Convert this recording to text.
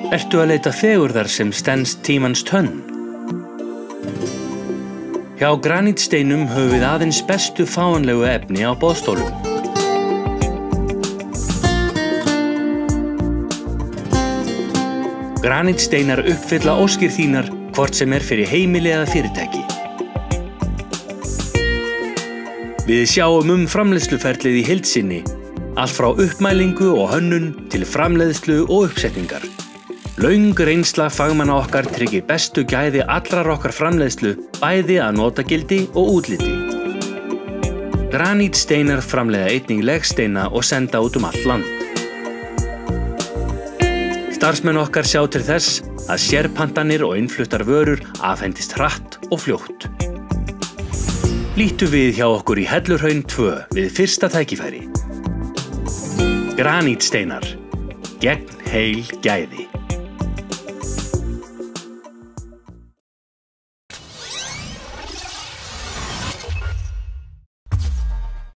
Ertu að leita fegurðar sem stenst tímans tönn? Hjá granítsteinum höfum við aðeins bestu fáanlegu efni á boðstólum. Granítsteinar uppfylla óskir þínar hvort sem fyrir heimili eða fyrirtæki. Við sjáum framleiðsluferlið í heild sinni, allt frá uppmælingu og hönnun til framleiðslu og uppsetningar. Löng reynsla fagmanna okkar tryggir bestu gæði allrar okkar framleiðslu, bæði að notagildi og útliti. Granítsteinar framleiða einnig legsteina og senda út allt land. Starfsmenn okkar sjá til þess að sérpantanir og innfluttar vörur afhendist hratt og fljótt. Lítu við hjá okkur í Hellurhraun 2 við fyrsta tækifæri. Granítsteinar, gegn heil gæði.